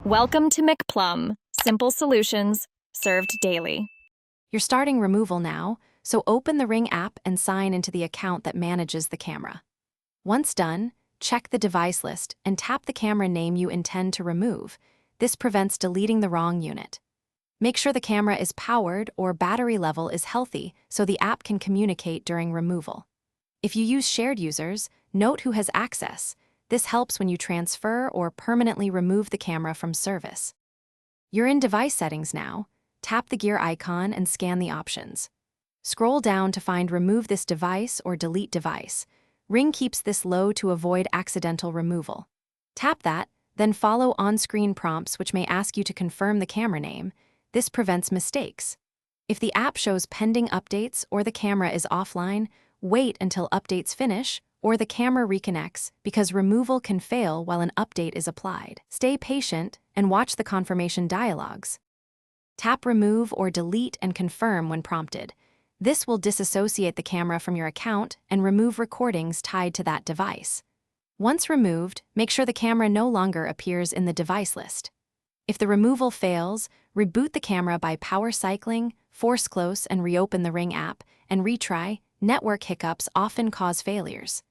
Welcome to McPlum, simple solutions served daily. You're starting removal now, so open the Ring app and sign into the account that manages the camera. Once done, check the device list and tap the camera name you intend to remove. This prevents deleting the wrong unit. Make sure the camera is powered or battery level is healthy so the app can communicate during removal. If you use shared users, note who has access. This helps when you transfer or permanently remove the camera from service. You're in device settings now. Tap the gear icon and scan the options. Scroll down to find Remove this device or Delete device. Ring keeps this low to avoid accidental removal. Tap that, then follow on-screen prompts which may ask you to confirm the camera name. This prevents mistakes. If the app shows pending updates or the camera is offline, wait until updates finish or the camera reconnects because removal can fail while an update is applied. Stay patient and watch the confirmation dialogues. Tap Remove or Delete and confirm when prompted. This will disassociate the camera from your account and remove recordings tied to that device. Once removed, make sure the camera no longer appears in the device list. If the removal fails, reboot the camera by power cycling, force close and reopen the Ring app, and retry. Network hiccups often cause failures.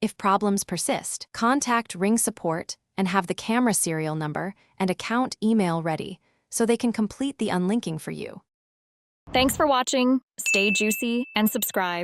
If problems persist, contact Ring support and have the camera serial number and account email ready so they can complete the unlinking for you. Thanks for watching. Stay juicy and subscribe.